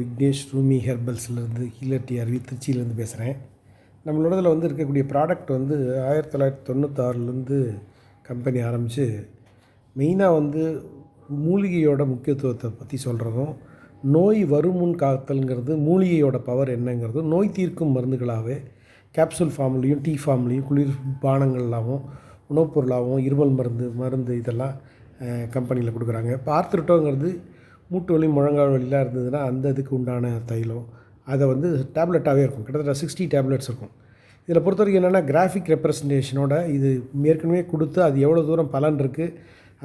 விக்னேஷ் ரூமி ஹெர்பல்ஸ்லேருந்து கீழட்டியார்வி திருச்சியிலேருந்து பேசுகிறேன். நம்மளோடதில் இருக்கக்கூடிய ப்ராடக்ட் 1996லேருந்து கம்பெனி ஆரம்பித்து மெயினாக மூலிகையோட முக்கியத்துவத்தை பற்றி சொல்கிறதும், நோய் வருமுன் காத்தல்ங்கிறது மூலிகையோட பவர் என்னங்கிறதும், நோய் தீர்க்கும் மருந்துகளாகவே கேப்சூல் ஃபார்ம்லேயும் டீ ஃபார்ம்லேயும் குளிர் பானங்களாகவும் உணவுப் பொருளாகவும் இருமல் மருந்து இதெல்லாம் கம்பெனியில் கொடுக்குறாங்க. இப்போ ஆர்த்ரிட்டோங்கிறது மூட்டு வலி முழங்கால் வலிலாம் இருந்ததுன்னா அந்த இதுக்கு உண்டான தைலம் அதை டேப்லெட்டாகவே இருக்கும். கிட்டத்தட்ட 60 டேப்லெட்ஸ் இருக்கும். இதில் பொறுத்த வரைக்கும் என்னென்னா கிராஃபிக் ரெப்ரசன்டேஷனோட இது ஏற்கனவே கொடுத்து அது எவ்வளோ தூரம் பலன் இருக்குது,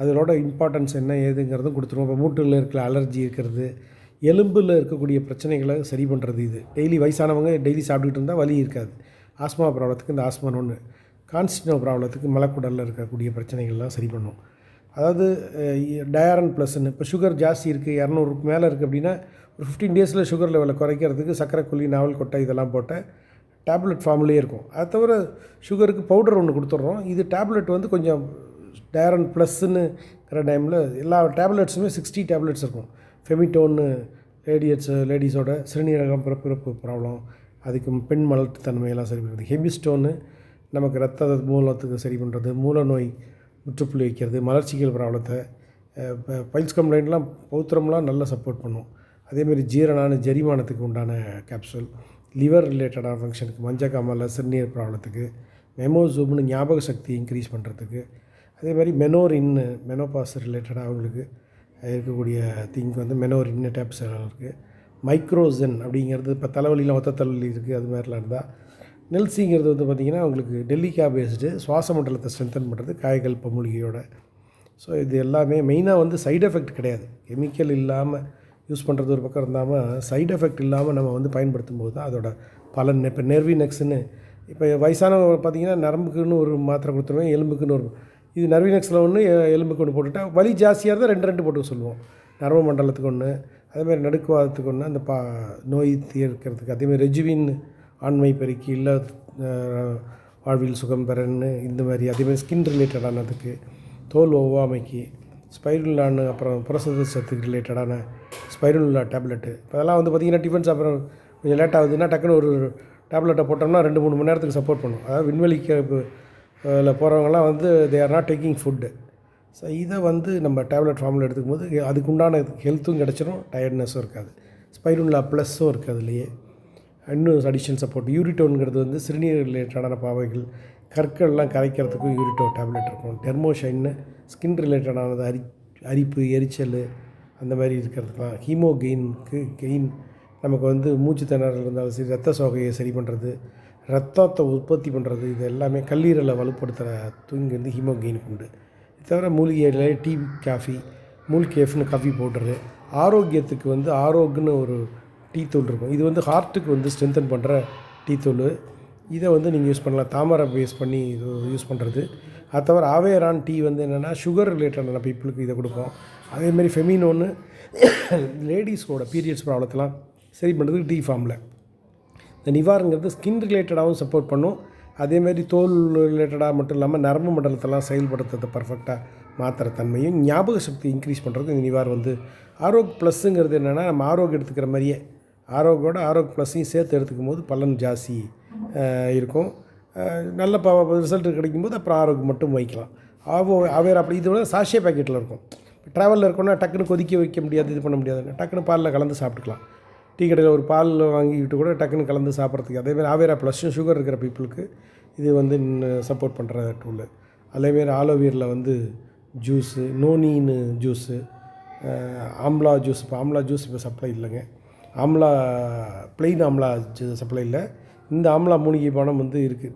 அதோட இம்பார்ட்டன்ஸ் என்ன ஏதுங்கிறதும் கொடுத்துருவோம். இப்போ மூட்டில் இருக்கிற அலர்ஜி இருக்கிறது, எலும்பில் இருக்கக்கூடிய பிரச்சனைகளை சரி பண்ணுறது. இது டெய்லி வயசானவங்க டெய்லி சாப்பிட்டுக்கிட்டு இருந்தால் வலி இருக்காது. ஆஸ்மா ப்ராப்ளத்துக்கு இந்த ஆஸ்மா ஒன்று, கான்ஸ்டினோ ப்ராப்ளத்துக்கு மலக்குடலில் இருக்கக்கூடிய பிரச்சனைகள்லாம் சரி பண்ணும். அதாவது டயாரன் ப்ளஸ்ன்னு இப்போ சுகர் ஜாஸ்தி இருக்குது, 200க்கு மேலே இருக்குது அப்படின்னா ஒரு 15 டேஸில் சுகர் லெவலை குறைக்கிறதுக்கு சர்க்கரை கொல்லி, நாவல் கொட்டை இதெல்லாம் போட்ட டேப்லெட் ஃபார்ம்லேயே இருக்கும். அது தவிர சுகருக்கு பவுடர் ஒன்று கொடுத்துட்றோம். இது டேப்லெட் கொஞ்சம் டயாரன் ப்ளஸ்ஸுன்னுங்கிற டைமில் எல்லா டேப்லெட்ஸுமே 60 டேப்லெட்ஸ் இருக்கும். ஃபெமிட்டோன்னு லேடிஸோட சிறுநீரகம் பிறப்பு ப்ராப்ளம், அதுக்கு பெண் மலட்டுத்தன்மையெல்லாம் சரி பண்ணுறது. ஹெமிஸ்டோன்னு நமக்கு ரத்த மூலத்துக்கு சரி பண்ணுறது, மூல நோய் முற்றுப்புள்ளி வைக்கிறது, மலர்ச்சிகள் ப்ராப்ளத்தை, பைல்ஸ் கம்ப்ளைண்ட்லாம் பௌத்திரம்லாம் நல்லா சப்போர்ட் பண்ணும். அதேமாதிரி ஜெரிமானத்துக்கு உண்டான கேப்சூல், லிவர் ரிலேட்டடான ஃபங்க்ஷனுக்கு, மஞ்சக்காமலை சிறுநீர் ப்ராப்ளத்துக்கு, மெமோசூம்னு ஞாபக சக்தி இன்க்ரீஸ் பண்ணுறதுக்கு, அதேமாதிரி மெனோரின்னு மெனோபாஸ் ரிலேட்டடாக அவங்களுக்கு இருக்கக்கூடிய திங்க் மெனோரின்னு டேப்சல் இருக்குது. மைக்ரோசன் அப்படிங்கிறது இப்போ தலைவலியில் ஒத்த தலைவலி இருக்குது, அது மாதிரிலாம் இருந்தால். நெல்சிங்கிறது பார்த்திங்கன்னா அவங்களுக்கு டெல்லிக்கா பேஸ்டு சுவாச மண்டலத்தை ஸ்ட்ரென்தன் பண்ணுறது காயகல்ப மூலிகையோட. ஸோ இது எல்லாமே மெயினாக சைடு எஃபெக்ட் கிடையாது. கெமிக்கல் இல்லாமல் யூஸ் பண்ணுறது ஒரு பக்கம் இருந்தாமல் சைடு எஃபெக்ட் இல்லாமல் நம்ம பயன்படுத்தும் போது தான் அதோட பலன். இப்போ நெர்வினெக்ஸ்ன்னு இப்போ வயசானவங்க பார்த்திங்கன்னா நரம்புக்குன்னு ஒரு மாத்திரை கொடுத்துருவேன், எலும்புக்குன்னு ஒரு இது நர்வினெக்ஸில் ஒன்று, எலும்புக்கு ஒன்று போட்டுவிட்டா வலி ஜாஸ்தியாக இருந்தால் 2 போட்டு சொல்லுவோம். நரம்பு மண்டலத்துக்கு ஒன்று, அதேமாதிரி நடுக்குவாதத்துக்கு ஒன்று, அந்த நோய் தீர்க்கிறதுக்கு. அதேமாதிரி ரெஜுவின் ஆண்மை பெருக்கி இல்லை வாழ்வில் சுகம் பெறன்னு இந்த மாதிரி. அதேமாதிரி ஸ்கின் ரிலேட்டடானதுக்கு, தோல் ஒவ்வாமைக்கு, ஸ்பைருலான்னு அப்புறம் புரசத சத்துக்கு ரிலேட்டடான ஸ்பைருலா டேப்லெட்டு. இப்போ அதெல்லாம் பார்த்திங்கன்னா டிஃபன் சாப்பிட்ற கொஞ்சம் லேட் ஆகுதுன்னா டக்குன்னு ஒரு டேப்லெட்டை போட்டோம்னா 2-3 மணி நேரத்துக்கு சப்போர்ட் பண்ணும். அதாவது விண்வெளிக்கு போகிறவங்கலாம் they are not taking food. So இதை நம்ம டேப்லெட் ஃபார்மில் எடுத்துக்கும் போது அதுக்குண்டான ஹெல்த்தும் கிடச்சிரும், டயர்ட்னஸும் இருக்காது. ஸ்பைருலா ப்ளஸ்ஸும் இருக்குது அதுலேயே. இன்னும் அடிஷனல் சப்போர்ட். யூரிட்டோன்கிறது சிறுநீர் ரிலேட்டடான பாவைகள், கற்கள்லாம் கரைக்கிறதுக்கும் யூரிட்டோ டேப்லெட் இருக்கும். டெர்மோஷைன்னு ஸ்கின் ரிலேட்டடானது, அரிப்பு எரிச்சல் அந்த மாதிரி இருக்கிறதுக்கெலாம். கெயின் நமக்கு மூச்சு திணறல் இருந்தாலும் சரி, ரத்த சோகையை சரி பண்ணுறது, ரத்தத்தை உற்பத்தி பண்ணுறது, இது எல்லாமே கல்லீரலை வலுப்படுத்துகிற தூங்கி ஹீமோகெயினுக்கு உண்டு. இது தவிர மூலிகையில் டீ, காஃபி, மூல்கேஃப்னு காஃபி பவுடரு. ஆரோக்கியத்துக்கு ஆரோக்னு ஒரு டீ தூள் இருக்கும். இது ஹார்ட்டுக்கு ஸ்ட்ரென்தன் பண்ணுற டீ தூள். இதை நீங்கள் யூஸ் பண்ணலாம். தாமரை பேஸ் பண்ணி யூஸ் பண்ணுறது. அது தவிர ஆவேரான் டீ என்னென்னா சுகர் ரிலேட்டடான பீப்புளுக்கு இதை கொடுப்போம். அதேமாதிரி ஃபெமினோன்னு லேடிஸோட பீரியட்ஸ் ப்ராப்ளத்தெல்லாம் சரி பண்ணுறதுக்கு டீ ஃபார்மில். இந்த நிவாருங்கிறது ஸ்கின் ரிலேட்டடாகவும் சப்போர்ட் பண்ணும். அதேமாதிரி தோல் ரிலேட்டடாக மட்டும் இல்லாமல் நரம்பு மண்டலத்தெல்லாம் செயல்படுத்துறதை பர்ஃபெக்டாக மாத்திர தன்மையும், ஞாபக சக்தி இன்க்ரீஸ் பண்ணுறது இந்த நிவார். ஆரோக் ப்ளஸ்ஸுங்கிறது என்னென்னா நம்ம ஆரோக் எடுத்துக்கிற மாதிரியே ஆரோக்கோட ஆரோக் ப்ளஸ்ஸையும் சேர்த்து எடுத்துக்கும் போது பலன் ஜாஸ்தி இருக்கும். நல்ல ரிசல்ட் கிடைக்கும்போது அப்புறம் ஆரோக் மட்டும் வைக்கலாம். அவேர் அப்படி இது சாஷே பேக்கெட்டில் இருக்கும். ட்ராவலில் இருக்கோன்னா டக்குன்னு கொதிக்க வைக்க முடியாது, இது பண்ண முடியாது, டக்குன்னு பாலில் கலந்து சாப்பிட்டுக்கலாம். டீ கடையில் ஒரு பால் வாங்கிக்கிட்டு கூட டக்குன்னு கலந்து சாப்பிட்றதுக்கு. அதேமாதிரி ஆவேரா ப்ளஸ்ஸும் சுகர் இருக்கிற பீப்புளுக்கு இது சப்போர்ட் பண்ணுற டூலு. அதேமாரி ஆலோவேரில் ஜூஸு, நோனின்னு ஜூஸு, ஆம்லா ஜூஸ். இப்போ ஆம்லா ஜூஸ் இப்போ சப்ளை இல்லைங்க. ப்ளெயின் ஆம்லா சப்ளை இல்லை. இந்த ஆம்லா மூலிகை பானம் இருக்குது.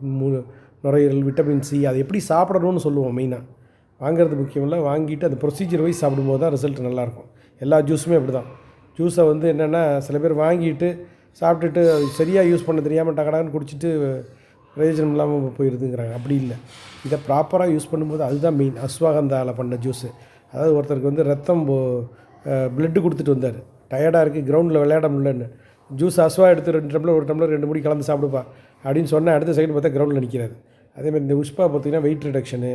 நுரையீரல், விட்டமின் சி, அதை எப்படி சாப்பிடணும்னு சொல்லுவோம். மெயினாக வாங்கிறது முக்கியம் இல்லை, வாங்கிட்டு அந்த ப்ரொசீஜர் வைஸ் சாப்பிடும்போது தான் ரிசல்ட் நல்லாயிருக்கும். எல்லா ஜூஸுமே அப்படி தான். ஜூஸை என்னென்னா சில பேர் வாங்கிட்டு சாப்பிட்டுட்டு சரியாக யூஸ் பண்ண தெரியாமல் டகடான்னு குடிச்சிட்டு பிரயோஜனம் இல்லாமல் போயிடுதுங்கிறாங்க. அப்படி இல்லை, இதை ப்ராப்பராக யூஸ் பண்ணும்போது அதுதான் மெயின். அஸ்வாகந்தாவில் பண்ண ஜூஸு. அதாவது ஒருத்தருக்கு ரத்தம் பிளட்டு கொடுத்துட்டு வந்தார், டயர்டாக இருக்குது, கிரவுண்டில் விளையாட முடியலன்னு. ஜூஸ் எடுத்து 2 டம்ளர் 1 டம்ளர் 2 முடி கலந்து சாப்பிடுப்பா அப்படின்னு சொன்னால் அடுத்த செகண்ட் பார்த்தா கிரவுண்டில் நிற்கிறாரு. அதேமாதிரி இந்த உஷ்பா பார்த்திங்கன்னா வெயிட் ரிடக்ஷனு,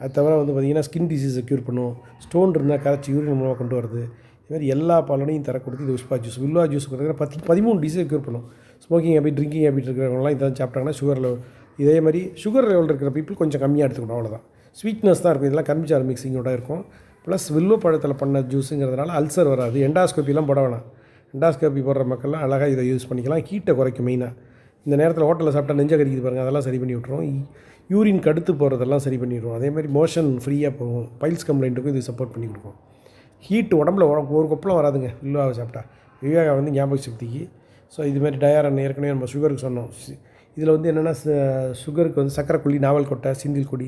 அது தவிர பார்த்திங்கன்னா ஸ்கின் டிசீஸை க்யூர் பண்ணும். ஸ்டோன் இருந்தால் கரைச்சி யூரின் மூலமாக கொண்டு வருது. இதுமாதிரி எல்லா பலனையும் தர கொடுத்து இது உஷ்பா ஜூஸ். வில்வா ஜூஸ் கொடுக்குற 13 டிசீஸ் க்யூர் பண்ணும். ஸ்மோக்கிங் ஹேபிட், ட்ரிங்கிங் ஹேபிட் இருக்கிறவங்களாம் இதான் சாப்பிட்டாங்கன்னா சுகர் லெவல், இதே மாதிரி சுகர் லெவல் இருக்கிற பீப்புள் கொஞ்சம் கம்மியாக எடுத்துக்கணும், அவ்வளோதான். ஸ்வீட்னஸ் தான் இருக்கும், இதெல்லாம் கரும்புச்சாறு மிக்சிங்கோட இருக்கும். ப்ளஸ் வில்வ பழத்தில் பண்ண ஜூஸுங்கிறதுனால அல்சர் வராது. எண்டாஸ்கோப்பிலாம் போட வேணாம். எண்டாஸ்கோப்பி போடுற மக்கள்லாம் அழகாக இதை யூஸ் பண்ணிக்கலாம். ஹீட்டை குறைக்கும் மெயினாக. இந்த நேரத்தில் ஹோட்டலில் சாப்பிட்டா நெஞ்ச கறிக்குது பாருங்கள், அதெல்லாம் சரி பண்ணி விட்ருவோம். யூரின் கடுத்து போகிறதெல்லாம் சரி பண்ணிடுவோம். அதேமாதிரி மோஷன் ஃப்ரீயாக போகும். பைல்ஸ் கம்ப்ளைண்ட்டுக்கும் இது சப்போர்ட் பண்ணி கொடுக்கும். ஹீட்டு உடம்புல ஒரு கொப்பளம் வராதுங்க வில்வாவை சாப்பிட்டா. விவேகா வந்து ஞாபக சக்திக்கு. ஸோ இதுமாதிரி டயாரன் ஏற்கனவே நம்ம சுகருக்கு சொன்னோம். இதில் வந்து என்னென்னா சுகருக்கு வந்து சக்கரைக்குள்ளி, நாவல் கொட்டை, சிந்தில் கொடி,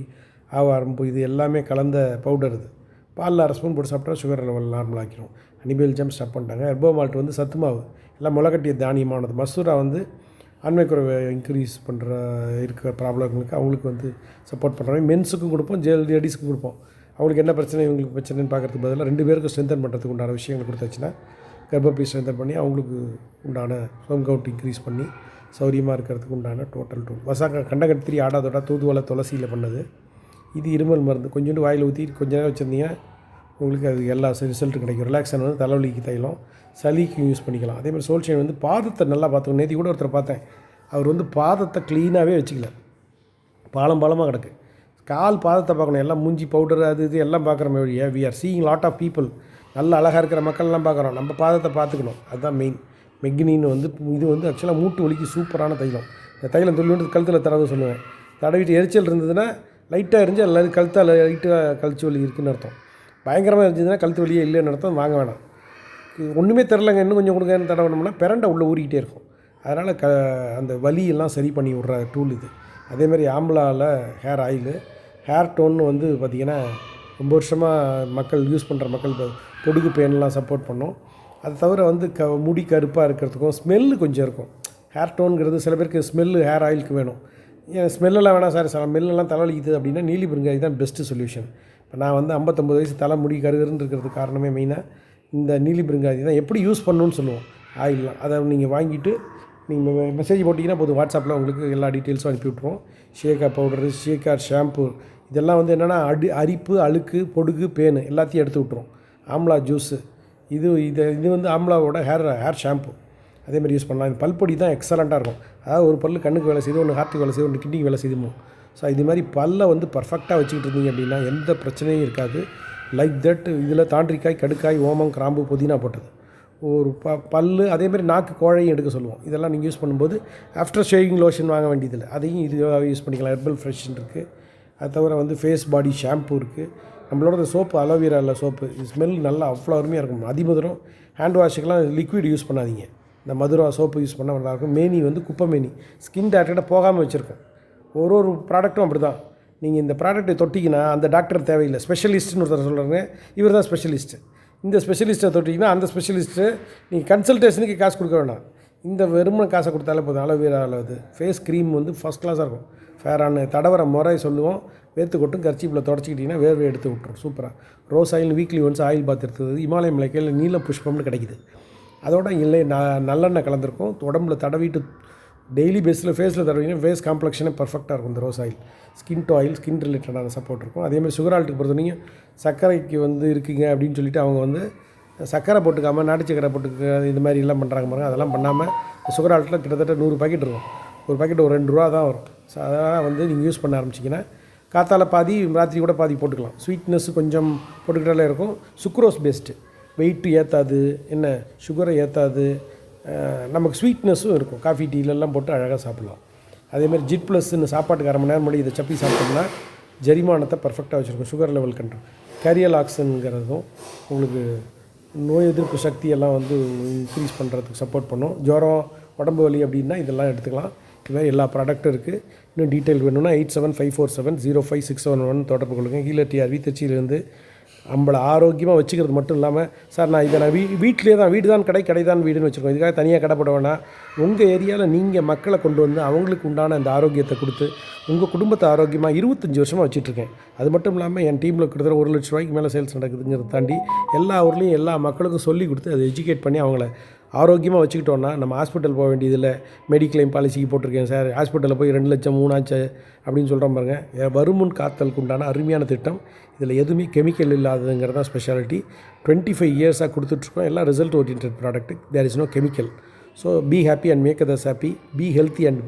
ஆவாரம்பு இது எல்லாமே கலந்த பவுடர். இது பாலில் 1 ஸ்பூன் போட்டு சாப்பிட்டா சுகர் லெவல் நார்மலாக்கிடும். அனிபேல் ஜம் ஸ்டாப் பண்ணிட்டாங்க. ஹெர்போ மால்ட் வந்து சத்து மாவு, எல்லாம் முளைக்கட்டிய தானியமானது. மசூரா வந்து ஆண்மை குறைவை இன்க்ரீஸ் பண்ணுற இருக்கிற ப்ராப்ளங்களுக்கு அவங்களுக்கு வந்து சப்போர்ட் பண்ணுறாங்க. மென்ஸுக்கும் கொடுப்போம், லேடிஸுக்கும் கொடுப்போம். அவங்களுக்கு என்ன பிரச்சனை, இவங்களுக்கு பிரச்சனைன்னு பார்க்குறதுக்கு பதிலாக 2 பேருக்கும் ஸ்ட்ரென்தன் பண்ணுறதுக்கு உண்டான விஷயங்கள் கொடுத்தாச்சுன்னா கர்ப்பப்பை ஸ்ட்ரென்தன் பண்ணி அவங்களுக்கு உண்டான ஸ்பெர்ம் கவுண்ட் இன்க்ரீஸ் பண்ணி சௌரியமாக இருக்கிறதுக்கு உண்டான டோட்டல் டூல். கண்டகத்திரி, ஆடாதோடா, தூதுவளை, துளசியில் பண்ணது. இது இருமல் மருந்து. கொஞ்சோண்டு வாயில் ஊற்றி கொஞ்ச நேரம் வச்சுருந்தீங்க, உங்களுக்கு அது எல்லா ரிசல்ட்டும் கிடைக்கும். ரிலாக்ஸான வந்து தலைவலிக்கு தைலம், சளிக்கு யூஸ் பண்ணிக்கலாம். அதேமாதிரி சோல்ஷன் வந்து பாதத்தை நல்லா பார்த்துக்கணும். நேற்று கூட ஒருத்தர் பார்த்தேன், அவர் வந்து பாதத்தை க்ளீனாகவே வச்சுக்கல, பாலமாக கிடக்கு. பாதத்தை பார்க்கணும். எல்லாம் மூஞ்சி பவுடர் அது இது எல்லாம் பார்க்குறோமே வழியா. We are seeing lot of people. நல்லா அழகாக இருக்கிற மக்கள்லாம் பார்க்குறோம். நம்ம பாதத்தை பார்த்துக்கணும், அதுதான் மெயின். மெக்னின்னு வந்து இது வந்து ஆக்சுவலாக மூட்டு வலிக்கு சூப்பரான தைலம். இந்த தைலம் துள்ளி கழுத்தில் தடவை சொல்லுவேன். தடவிட்டு எரிச்சல் இருந்ததுன்னா லைட்டாக எரிஞ்சு எல்லாரும் கழுத்தால் லைட்டாக கழிச்சு வலி இருக்குதுன்னு அர்த்தம். பயங்கரமாக இருந்துச்சுன்னா கழுத்து வலியே இல்லைன்னு அர்த்தம். வாங்க வேணாம். ஒன்றுமே தெரிலங்க, இன்னும் கொஞ்சம் கொடுங்கன்னு தடவினோம்னா பிரண்டை உள்ளே ஊறிக்கிட்டே இருக்கும். அதனால் அந்த வலியெல்லாம் சரி பண்ணி விட்ற டூல் இது. அதேமாதிரி ஆம்லாவில் ஹேர் ஆயிலு, ஹேர் டோன்னு வந்து பார்த்திங்கன்னா ரொம்ப வருஷமாக மக்கள் யூஸ் பண்ணுற மக்கள் பொடுகு பேன்லாம் சப்போர்ட் பண்ணும். அதை தவிர வந்து முடி கருப்பாக இருக்கிறதுக்கும் ஸ்மெல்லு கொஞ்சம் இருக்கும். ஹேர் டோனுங்கிறது சில பேருக்கு ஸ்மெல்லு ஹேர் ஆயிலுக்கு வேணும். ஏன் ஸ்மெல்லெல்லாம் வேணாம் சார், ஸ்மெல்லெல்லாம் தலைவலிக்குது அப்படின்னா நீலி பிருங்காய் தான் பெஸ்ட்டு சொல்யூஷன். இப்போ நான் வந்து 59 வயசு தலை முடி கருகருன்னு இருக்கிறதுக்கு காரணமே மெயினாக இந்த நீலி பிருங்காய் தான். எப்படி யூஸ் பண்ணணும்னு சொல்லுவோம் ஆயிலெலாம். அதை நீங்கள் வாங்கிட்டு நீங்கள் மெசேஜ் போட்டிங்கன்னா போதும், வாட்ஸ்அப்பில் உங்களுக்கு எல்லா டீட்டெயில்ஸும் அனுப்பி விட்ருவோம். ஷேக்கா பவுடரு, ஷேக்கார் ஷாம்பு, இதெல்லாம் வந்து என்னென்னா அரிப்பு, அழுக்கு, பொடுகு, பேனு எல்லாத்தையும் எடுத்து விட்ருவோம். ஆம்லா ஜூஸு, இது வந்து ஆம்லாவோட ஹேர் ஷாம்பு அதேமாதிரி யூஸ் பண்ணலாம். இந்த பல்பொடி தான் எக்ஸலண்ட்டாக இருக்கும். அதாவது ஒரு பல்லு கண்ணுக்கு வேலை செய்யுது, ஒன்று ஹார்ட்டுக்கு வேலை செய்யுது, ஒன்று கிட்னிக்கு வேலை செய்யுமோ. ஸோ இது மாதிரி பல்லை வந்து பர்ஃபெக்டாக வச்சுக்கிட்டு இருந்தீங்க அப்படின்னா எந்த பிரச்சனையும் இருக்காது. லைக் தட் இதில் தாண்டிக்காய், கடுக்காய், ஓமம், கிராம்பு, புதினா போட்டது ஒரு பல்லு. அதேமாதிரி நாக்கு கோழையும் எடுக்க சொல்லுவோம். இதெல்லாம் நீங்கள் யூஸ் பண்ணும்போது ஆஃப்டர் ஷேவிங் லோஷன் வாங்க வேண்டியதில்லை, அதையும் இதுவாக யூஸ் பண்ணிக்கலாம். ஹெர்பல் ஃப்ரெஷ்ன்னு இருக்குது. அது தவிர வந்து ஃபேஸ் பாடி ஷாம்பு இருக்குது. நம்மளோட சோப்பு அலோவேராவில் சோப்பு, இது ஸ்மெல் நல்லா அவ்வளோ அருமையாக இருக்கும். அதிமதுரம். ஹேண்ட் வாஷுக்கெலாம் லிக்விட் யூஸ் பண்ணாதீங்க, இந்த மதுரா சோப்பு யூஸ் பண்ணால் நல்லாயிருக்கும். மேனி வந்து குப்பை மேனி, ஸ்கின் டாக்டர்கிட்ட போகாமல் வச்சுருக்கோம். ஒரு ப்ராடக்ட்டும் அப்படி தான். நீங்கள் இந்த ப்ராடக்ட்டை தொட்டிங்கன்னா அந்த டாக்டர் தேவையில்லை. ஸ்பெஷலிஸ்ட்டுன்னு ஒருத்தர் சொல்கிறாங்க, இவர் தான் ஸ்பெஷலிஸ்ட்டு. இந்த ஸ்பெஷலிஸ்ட்டை தொட்டிங்கன்னா அந்த ஸ்பெஷலிஸ்ட்டு நீங்கள் கன்சல்டேஷனுக்கு காசு கொடுக்க வேண்டாம், இந்த வெறுமனை காசை கொடுத்தாலே போதும். அலோவேராவில் அது ஃபேஸ் க்ரீம் வந்து ஃபஸ்ட் கிளாஸாக இருக்கும். ஃபேரான தடவர முறை சொல்லுவோம். வேர்த்து கொட்டும், கர்ச்சீப்பில் தொடச்சிக்கிட்டிங்கன்னா வேர்வை எடுத்து விட்டுரும். சூப்பராக rose oil weekly once oil bath எடுத்தது. இமாலய மிளகையில் நீல புஷ்பம்னு கிடைக்குது. அதோட இல்லை நல்லெண்ணெய் கலந்துருக்கும். உடம்புல தடவிட்டு டெய்லி பேஸில் ஃபேஸில் தடவிங்கன்னா ஃபேஸ் காம்ப்ளெக்ஷனே பர்ஃபெக்டாக இருக்கும். இந்த rose oil skin to oil, skin ரிலேட்டடான சப்போர்ட் இருக்கும். அதேமாதிரி சுகர் ஆல்ட்டுக்கு பொறுத்தவரைக்கும் சர்க்கரைக்கு வந்து இருக்குங்க அப்படின்னு சொல்லிவிட்டு அவங்க வந்து சர்க்கரை போட்டுக்காமல் நாட்டு சக்கரை போட்டுக்க இது மாதிரி எல்லாம் பண்ணுறாங்க பாருங்கள். அதெல்லாம் பண்ணாமல் சுகர் ஆல்ட்டில் கிட்டத்தட்ட 100 பாக்கெட் இருக்கும். ஒரு பாக்கெட் ஒரு 2 ரூபா தான் வரும். ஸோ அதனால் வந்து நீங்கள் யூஸ் பண்ண ஆரம்பிச்சிங்கன்னா காத்தால் பாதி, ராத்திரி கூட பாதி போட்டுக்கலாம். ஸ்வீட்னஸ் கொஞ்சம் போட்டுக்கிட்டாலே இருக்கும். சுக்ரோஸ் பேஸ்ட்டு வெயிட்டு ஏற்றாது, என்ன சுகரை ஏற்றாது, நமக்கு ஸ்வீட்னஸும் இருக்கும். காஃபி டீலெல்லாம் போட்டு அழகாக சாப்பிட்லாம். அதேமாதிரி ஜிட் ப்ளஸ்ன்னு சாப்பாட்டுக்கு 1/2 மணி நேரம் முன்னாடி இதை சப்பி சாப்பிட்டோம்னா ஜெரிமானத்தை பர்ஃபெக்டாக வச்சுருக்கும். Sugar level control. கேரியல் ஆக்சனுங்கிறதும் உங்களுக்கு நோய் எதிர்ப்பு சக்தியெல்லாம் வந்து இன்க்ரீஸ் பண்ணுறதுக்கு சப்போர்ட் பண்ணும். ஜுரம், உடம்பு வலி அப்படின்னா இதெல்லாம் எடுத்துக்கலாம். இது மாதிரி எல்லா ப்ராடக்ட்டும் இருக்குது. இன்னும் டீட்டெயில் வேணும்னா 8754705671 தொடர்பு கொள்ளுங்கள். கீழே டிஆர்வி திருச்சியிலேருந்து. நம்மளை ஆரோக்கியமாக வச்சுக்கிறது மட்டும் இல்லாமல், சார் நான் இதை நான் வீட்டிலே தான், வீடு தான் கடை, கடை தான் வீடுன்னு வச்சுருக்கோம். இதுக்காக தனியாக கடை போட வேணாம். உங்கள் ஏரியாவில் நீங்கள் மக்களை கொண்டு வந்து அவங்களுக்கு உண்டான அந்த ஆரோக்கியத்தை கொடுத்து உங்கள் குடும்பத்தை ஆரோக்கியமாக 25 வருஷமாக வச்சுட்ருக்கேன். அது மட்டும் இல்லாமல் என் டீமில் கிட்டத்தட்ட 1 லட்ச ரூபாய்க்கு மேலே சேல்ஸ் நடக்குதுங்கிறத தாண்டி எல்லா ஊர்லேயும் எல்லா மக்களுக்கும் சொல்லி கொடுத்து அதை எஜுகேட் பண்ணி அவங்கள ஆரோக்கியமாக வச்சுக்கிட்டோன்னா நம்ம ஹாஸ்பிட்டல் போக வேண்டியதில்லை. மெடிக்ளைம் பாலிசிக்கு போட்டிருக்கேன் சார், ஹாஸ்பிட்டலில் போய் 2 லட்சம் 3 ஆச்சு அப்படின்னு சொல்கிறோம் பாருங்கள். வருமுன் காத்தலுக்கு உண்டான அருமையான திட்டம். இதில் எதுவுமே கெமிக்கல் இல்லாததுங்கிறது தான் ஸ்பெஷாலிட்டி. 25 இயர்ஸாக கொடுத்துட்ருக்கோம். எல்லாம் result oriented product. There is no chemical. So be happy and make others happy. Be healthy and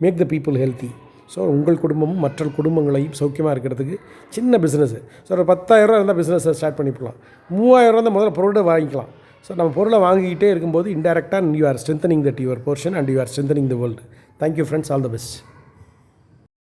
make the people healthy. So உங்கள் குடும்பமும் மற்ற குடும்பங்களையும் சௌக்கியமாக இருக்கிறதுக்கு சின்ன பிஸ்னஸ்ஸு. ஸோ ஒரு 10,000 இருந்தால் பிஸ்னஸை ஸ்டார்ட் பண்ணிக்கலாம். 3000 தான் முதல்ல பொருளை வாங்கிக்கலாம். ஸோ நம்ம பொருளை வாங்கிக்கிட்டே இருக்கும்போது இன்டெரக்டாக you are strengthening that your portion and you are strengthening the world. Thank you friends, all the best.